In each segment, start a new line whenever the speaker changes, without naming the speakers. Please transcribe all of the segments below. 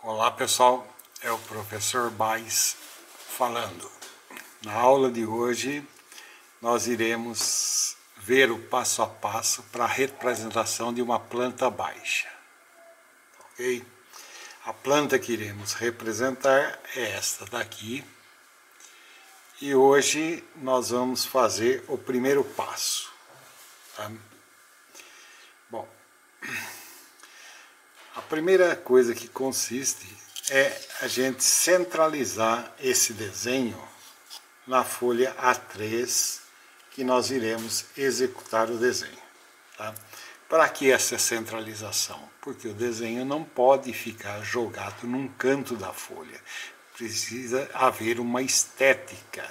Olá pessoal, é o professor Baes falando. Na aula de hoje nós iremos ver o passo a passo para a representação de uma planta baixa. Ok? A planta que iremos representar é esta daqui. E hoje nós vamos fazer o primeiro passo. Tá? Bom, a primeira coisa que consiste é a gente centralizar esse desenho na folha A3 que nós iremos executar o desenho. Tá? Para que essa centralização? Porque o desenho não pode ficar jogado num canto da folha. Precisa haver uma estética,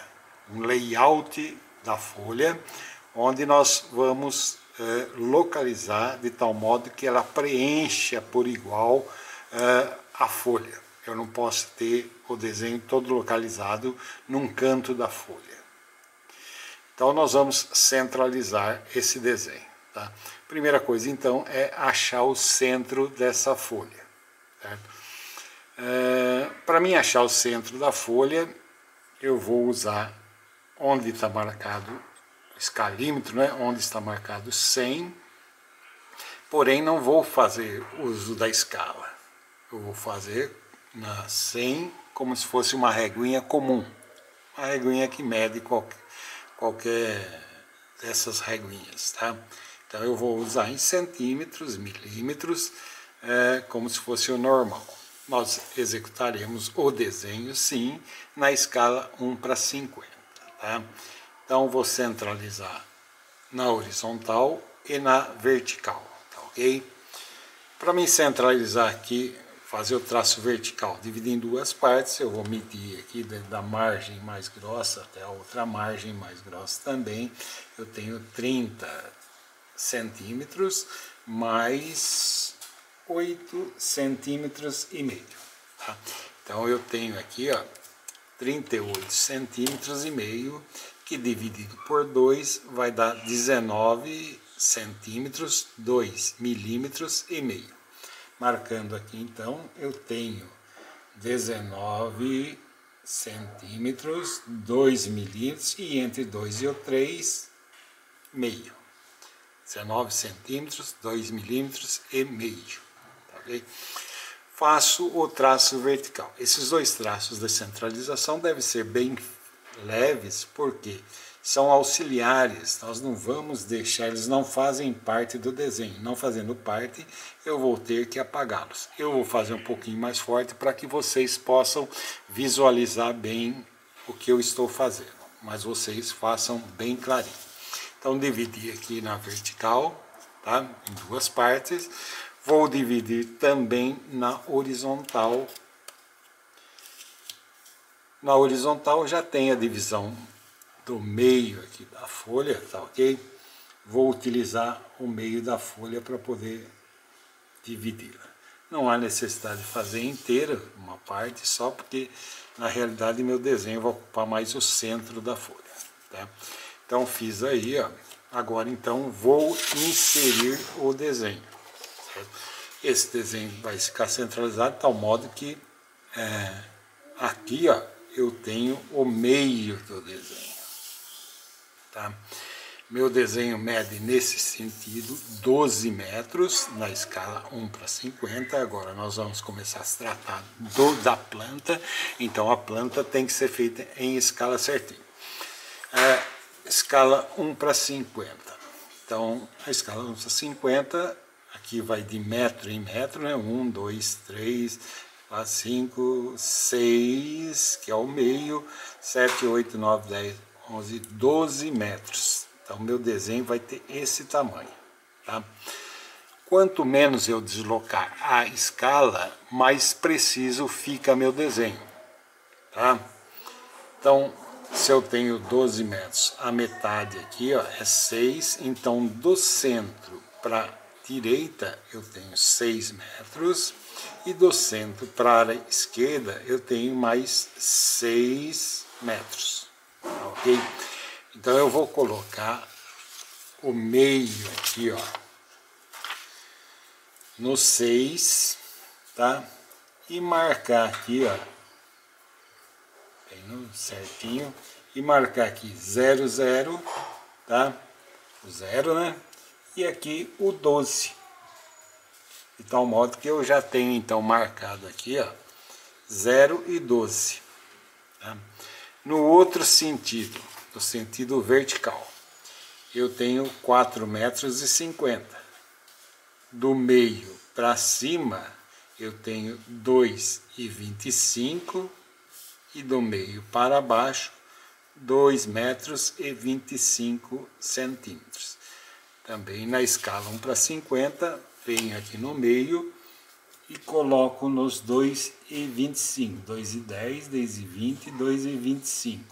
um layout da folha, onde nós vamos localizar de tal modo que ela preencha por igual a folha. Eu não posso ter o desenho todo localizado num canto da folha. Então nós vamos centralizar esse desenho. Tá? Primeira coisa então é achar o centro dessa folha. Para mim achar o centro da folha, eu vou usar onde está marcado escalímetro, né? Onde está marcado 100, porém não vou fazer uso da escala. Eu vou fazer na 100 como se fosse uma reguinha comum, uma reguinha que mede qualquer dessas reguinhas, tá? Então eu vou usar em centímetros, milímetros, como se fosse o normal. Nós executaremos o desenho sim na escala 1:50, tá? Então vou centralizar na horizontal e na vertical, tá ok? Para me centralizar aqui, fazer o traço vertical, dividir em duas partes, eu vou medir aqui da margem mais grossa até a outra margem mais grossa também. Eu tenho 30 centímetros mais 8 centímetros e meio. Tá? Então eu tenho aqui, ó, 38 centímetros e meio, que dividido por 2 vai dar 19 centímetros, 2 milímetros e meio. Marcando aqui então, eu tenho 19 centímetros, 2 milímetros e entre 2 e o 3, meio. 19 centímetros, 2 milímetros e meio. Tá okay? Faço o traço vertical. Esses dois traços de centralização devem ser bem leves, porque são auxiliares, nós não vamos deixar, eles não fazem parte do desenho. Não fazendo parte, eu vou ter que apagá-los. Eu vou fazer um pouquinho mais forte para que vocês possam visualizar bem o que eu estou fazendo, mas vocês façam bem clarinho. Então dividi aqui na vertical, tá? Em duas partes. Vou dividir também na horizontal. Na horizontal já tem a divisão do meio aqui da folha, tá ok? Vou utilizar o meio da folha para poder dividi-la. Não há necessidade de fazer inteira, uma parte só, porque na realidade meu desenho vai ocupar mais o centro da folha. Tá? Então fiz aí, ó. Agora então vou inserir o desenho. Certo? Esse desenho vai ficar centralizado de tal modo que aqui, ó, eu tenho o meio do desenho. Tá? Meu desenho mede nesse sentido 12 metros na escala 1:50. Agora nós vamos começar a se tratar da planta. Então a planta tem que ser feita em escala certinha. Escala 1:50. Então a escala 1:50, aqui vai de metro em metro, né? 1, 2, 3, 4, 5, 6, que é o meio, 7, 8, 9, 10, 11, 12 metros. Então, meu desenho vai ter esse tamanho. Tá? Quanto menos eu deslocar a escala, mais preciso fica meu desenho. Tá? Então, se eu tenho 12 metros, a metade aqui, ó, é 6. Então, do centro para a direita, eu tenho 6 metros. E do centro para a esquerda, eu tenho mais 6 metros. Ok? Então eu vou colocar o meio aqui, ó, no 6, tá? e marcar aqui, ó, bem no certinho, e marcar aqui 0, 0, tá? O 0, né? E aqui o 12. De tal modo que eu já tenho então marcado aqui, ó, 0 e 12. Tá? No outro sentido, no sentido vertical, eu tenho 4,50 metros. Do meio para cima, eu tenho 2,25 e do meio para baixo, 2,25 metros. Também na escala 1 para 50, venho aqui no meio e coloco nos 2,25, 2,10, 2,20, 2,25.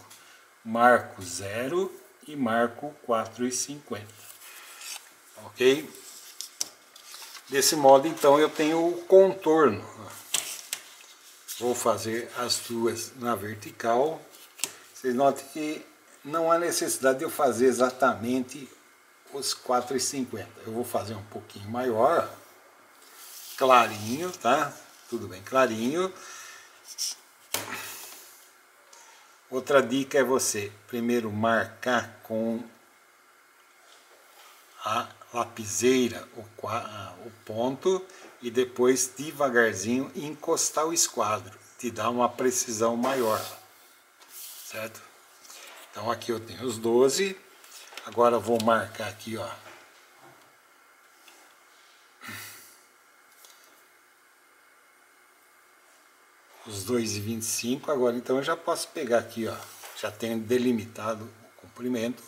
Marco 0 e marco 4,50. Ok? Desse modo, então, eu tenho o contorno. Vou fazer as duas na vertical. Vocês notem que não há necessidade de eu fazer exatamente os 4,50. Eu vou fazer um pouquinho maior, clarinho, tá? Tudo bem clarinho. Outra dica é você primeiro marcar com a lapiseira o ponto e depois devagarzinho encostar o esquadro, te dá uma precisão maior, certo? Então aqui eu tenho os 12, agora eu vou marcar aqui, ó, os 2,25. Agora então eu já posso pegar aqui, ó, já tenho delimitado o comprimento,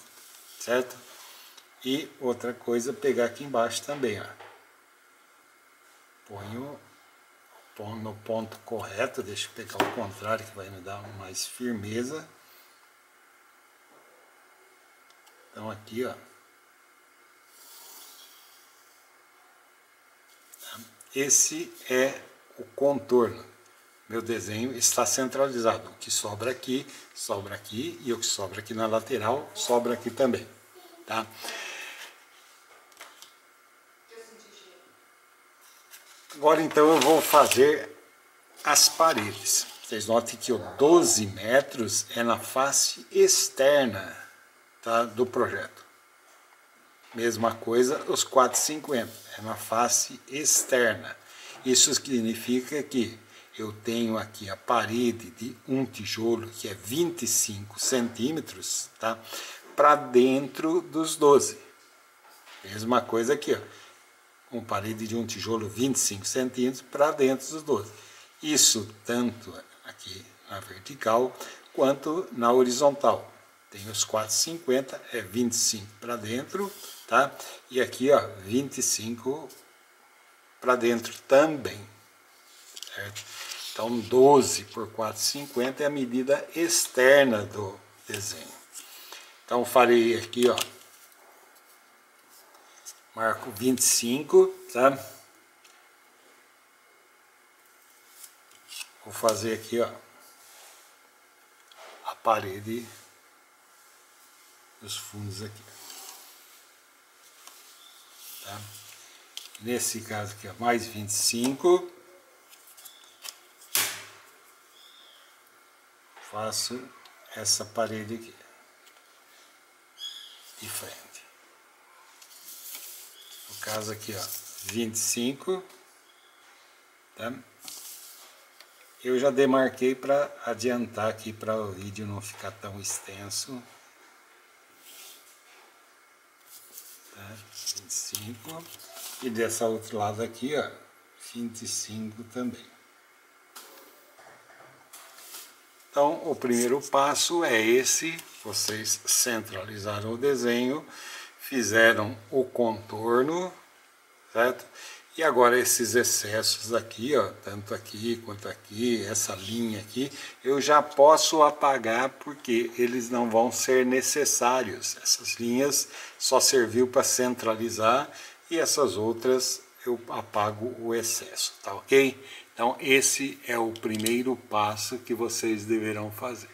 certo? E outra coisa, pegar aqui embaixo também, ó. Ponho no ponto correto, deixa eu pegar o contrário que vai me dar mais firmeza. Então aqui, ó. Esse é o contorno. Meu desenho está centralizado. O que sobra aqui e o que sobra aqui na lateral sobra aqui também, tá? Agora então eu vou fazer as paredes. Vocês notem que o 12 metros é na face externa, tá, do projeto. Mesma coisa os 4,50, é na face externa. Isso significa que eu tenho aqui a parede de um tijolo que é 25 centímetros, tá, para dentro dos 12. Mesma coisa aqui, ó. Com parede de um tijolo 25 centímetros para dentro dos 12. Isso tanto aqui na vertical quanto na horizontal. Tem os 4,50, é 25 para dentro, tá? E aqui, ó, 25 para dentro também, certo? Então 12 por 4,50 é a medida externa do desenho. Então farei aqui, ó, marco 25, tá? Vou fazer aqui, ó, a parede dos fundos aqui, tá? Nesse caso aqui, ó, mais 25. Faço essa parede aqui de frente. No caso aqui, ó, 25, tá? Eu já demarquei para adiantar aqui para o vídeo não ficar tão extenso. Tá? 25. E dessa outro lado aqui, ó, 25 também. Então, o primeiro passo é esse. Vocês centralizaram o desenho, fizeram o contorno, certo? E agora esses excessos aqui, ó, tanto aqui quanto aqui, essa linha aqui, eu já posso apagar porque eles não vão ser necessários. Essas linhas só serviu para centralizar e essas outras eu apago o excesso, tá ok? Então esse é o primeiro passo que vocês deverão fazer.